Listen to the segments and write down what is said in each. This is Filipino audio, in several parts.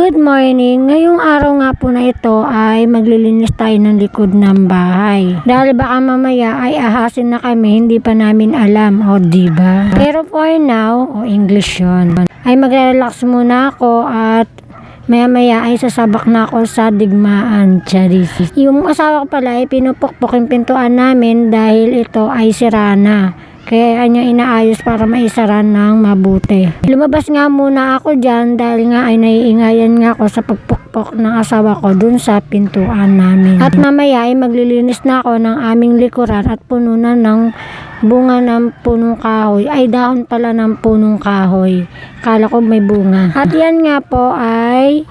Good morning! Ngayong araw nga po na ito ay maglilinis tayo ng likod ng bahay. Dahil baka mamaya ay ahasin na kami, hindi pa namin alam, o diba? Pero for now, English yun, ay magre-relax muna ako at maya ay sasabak na ako sa digmaan, charis. Yung asawa ko pala ay pinupukpok yung pintuan namin dahil ito ay sira na. Kaya niya inaayos para maisara ng mabuti. Lumabas nga muna ako dyan dahil nga ay naiingayan nga ako sa pagpukpok ng asawa ko dun sa pintuan namin. At mamaya ay maglilinis na ako ng aming likuran at pununan ng bunga ng punong kahoy. Ay dahon pala ng punong kahoy. Kala ko may bunga. At yan nga po ay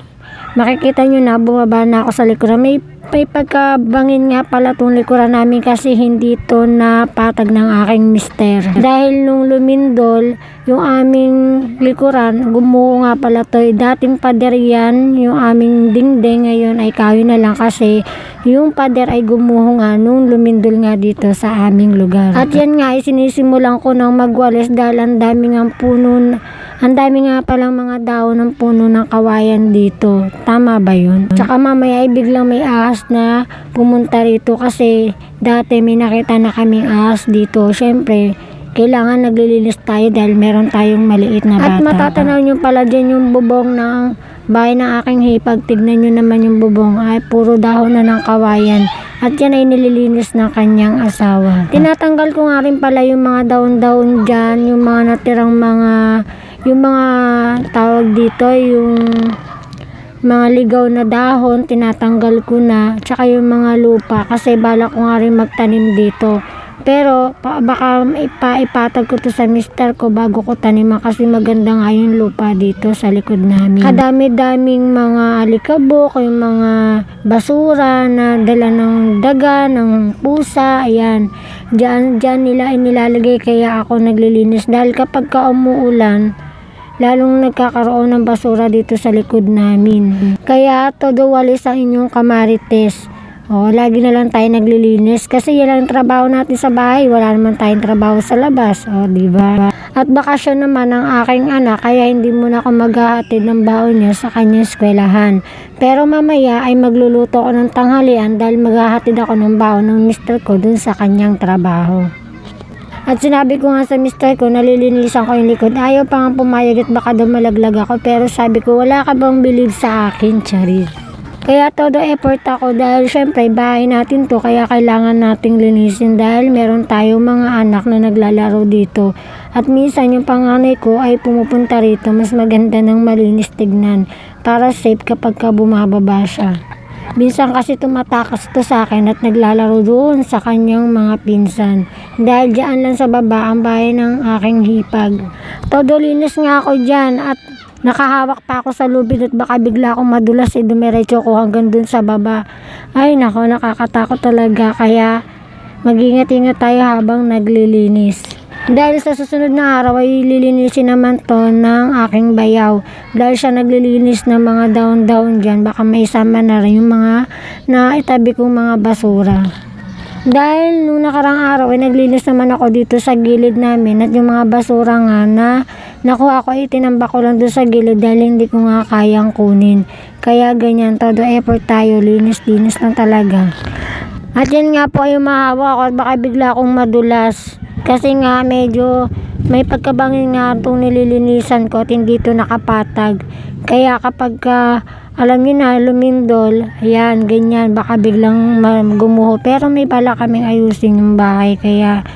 makikita nyo na bumaba na ako sa likuran. May pagkabangin nga pala itong likuran namin kasi hindi to napatag ng aking mister. Dahil nung lumindol yung aming likuran, gumuho nga pala to. Dating pader yan, yung aming dingding, ngayon ay kahoy na lang kasi yung pader ay gumuho nga nung lumindol nga dito sa aming lugar. At yan nga ay sinisimulan ko ng magwalis dahil ang dami nga puno, ang dami nga palang mga daon ng puno ng kawayan dito. Tama ba yun? Tsaka mamaya ay biglang may ahas na pumunta rito kasi dati may nakita na kaming ahas dito. Syempre, kailangan naglilinis tayo dahil meron tayong maliit na bata. At matatanaw nyo pala dyan yung bubong ng bahay ng aking hipag. Tignan nyo naman yung bubong ay puro dahon na ng kawayan. At yan ay nililinis ng kanyang asawa. Tinatanggal ko nga rin pala yung mga daon-daon dyan, yung mga natirang yung mga tawag dito, yung mga ligaw na dahon, tinatanggal ko na, tsaka yung mga lupa kasi balak ko nga rin magtanim dito. Pero baka ipatag ko to sa mister ko bago ko taniman kasi maganda nga yung lupa dito sa likod namin. Kadami-daming mga alikabok, yung mga basura na dala ng daga, ng pusa, ayan. Diyan nila inilalagay kaya ako naglilinis dahil kapag umuulan, lalong nagkakaroon ng basura dito sa likod namin. Kaya todo walis ang inyong kamarites. Lagi na lang tayo naglilinis kasi yan ang trabaho natin sa bahay. Wala naman tayong trabaho sa labas. Diba? At bakasyon naman ang aking anak kaya hindi muna ako maghahatid ng baon niya sa kanyang eskwelahan. Pero mamaya ay magluluto ako ng tanghalian dahil maghahatid ako ng baon ng mister ko dun sa kanyang trabaho. At sinabi ko nga sa mister ko, nalilinisan ko yung likod. Ayaw pa nga pumayag at baka daw malaglag ako. Pero sabi ko, wala ka bang believe sa akin, charis? Kaya todo effort ako dahil syempre bahay natin to kaya kailangan nating linisin dahil meron tayong mga anak na naglalaro dito. At minsan yung panganay ko ay pumupunta rito, mas maganda ng malinis tignan para safe kapag bumababa siya. Minsan kasi tumatakas to sa akin at naglalaro doon sa kanyang mga pinsan. Dahil dyan lang sa baba ang bahay ng aking hipag. Todo linis nga ako dyan at nakahawak pa ako sa lubid at baka bigla akong madulas dumiretso ko hanggang dun sa baba. Ay nako, nakakatakot talaga kaya mag-ingat-ingat tayo habang naglilinis. Dahil sa susunod na araw ay lilinisin naman to ng aking bayaw. Dahil siya naglilinis ng mga daon-daon dyan, baka may isama na rin yung mga naitabi kong mga basura. Dahil nung nakarang araw ay naglinis naman ako dito sa gilid namin at yung mga basura nga na nakuha ko ay tinambak ko lang doon sa gilid dahil hindi ko nga kayang kunin. Kaya ganyan, todo effort tayo, linis-linis lang talaga. At yan nga po yung mahawa ko at baka bigla akong madulas. Kasi nga medyo may pagkabangin nga itong nililinisan ko at hindi ito nakapatag. Kaya kapag alam niyo na lumindol, ayan, ganyan, baka biglang gumuho. Pero may bala kaming ayusin yung bahay. Kaya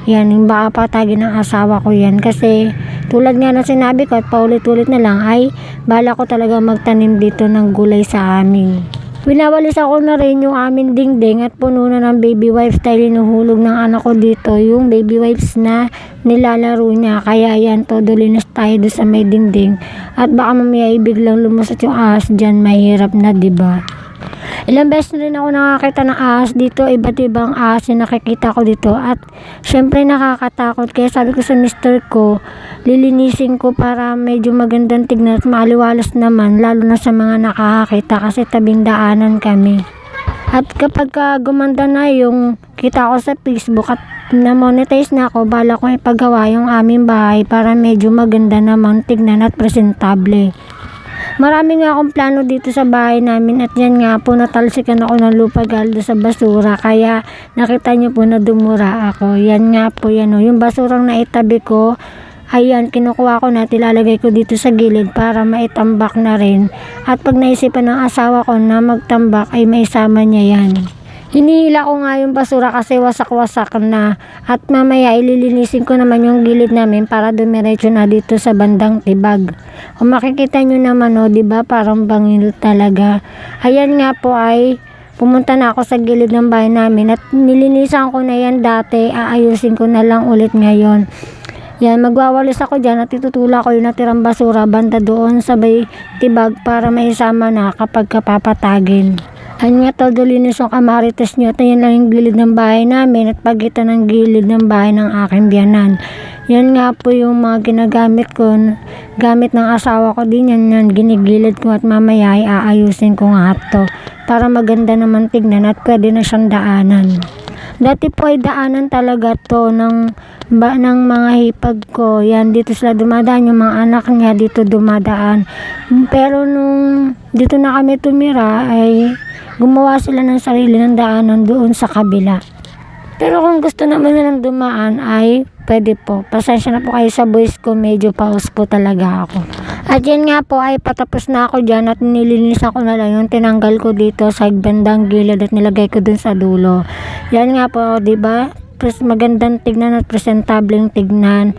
yan, yung baka patagin ng asawa ko yan. Kasi tulad nga na sinabi ko at paulit-ulit na lang ay bala ko talaga magtanim dito ng gulay sa amin. Winawalis ako na rin yung aming dingding at puno na ng baby wipes dahil inuhulog ng anak ko dito yung baby wipes na nilalaro niya. Kaya yan, todo linis tayo doon sa may dingding. At baka mamaya biglang lumusot yung ahas dyan, mahirap na, diba? Ilang beses na rin ako nakakita ng ahas dito, iba't ibang ahas yung nakikita ko dito at syempre nakakatakot. Kaya sabi ko sa mister ko, lilinisin ko para medyo magandang tignan at maaliwalas naman, lalo na sa mga nakakakita kasi tabing daanan kami. At kapag gumanda na yung kita ko sa Facebook at na-monetize na ako, bala ko ipagawa yung aming bahay para medyo maganda naman tignan at presentable. Marami nga akong plano dito sa bahay namin at yan nga po natalsikan ako ng lupa galdo sa basura kaya nakita nyo po na dumura ako. Yan nga po yan o. Yung basurang naitabi ko, ayan, kinukuha ko na, tilalagay ko dito sa gilid para maitambak na rin. At pag naisipan ng asawa ko na magtambak ay maisama niya yan. Hinihila ko nga yung basura kasi wasak-wasak na at mamaya ililinisin ko naman yung gilid namin para dumiretso na dito sa bandang tibag. Kung makikita nyo naman o, diba parang bangil talaga. Ayan nga po ay pumunta na ako sa gilid ng bahay namin at nilinisan ko na yan dati, aayusin ko na lang ulit ngayon. Yan, magwawalis ako dyan at itutula ko yung natirang basura banda doon sa may tibag para maisama na kapag kapapatagin. Ayun nga, todo linis yung kamarites nyo at yan lang yung gilid ng bahay namin at pagitan ng gilid ng bahay ng aking biyanan. Yan nga po yung mga ginagamit ko, gamit ng asawa ko din yan ginigilid ko at mamaya ay aayusin ko nga to para maganda naman tignan at pwede na siyang daanan. Dati po ay daanan talaga to ng mga hipag ko. Yan, dito sila dumadaan, yung mga anak niya dito dumadaan. Pero nung dito na kami tumira ay gumawa sila ng sarili ng daanan doon sa kabila. Pero kung gusto naman nilang dumaan ay pwede po. Pasensya na po kayo sa voice ko, medyo paus po talaga ako. At yan nga po ay patapos na ako dyan at nilinisan ko na lang yung tinanggal ko dito sa bandang gilid at nilagay ko dun sa dulo. Yan nga po, diba? Magandang tignan at presentableng tignan.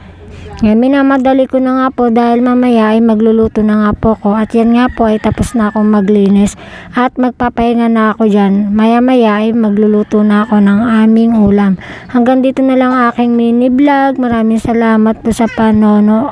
Ngayon, minamadali ko na nga po dahil mamaya ay magluluto na nga po ko. At yan nga po ay tapos na akong maglinis at magpapahinga na ako dyan. Maya maya ay magluluto na ako ng aming ulam. Hanggang dito na lang aking mini vlog. Maraming salamat po sa panonood.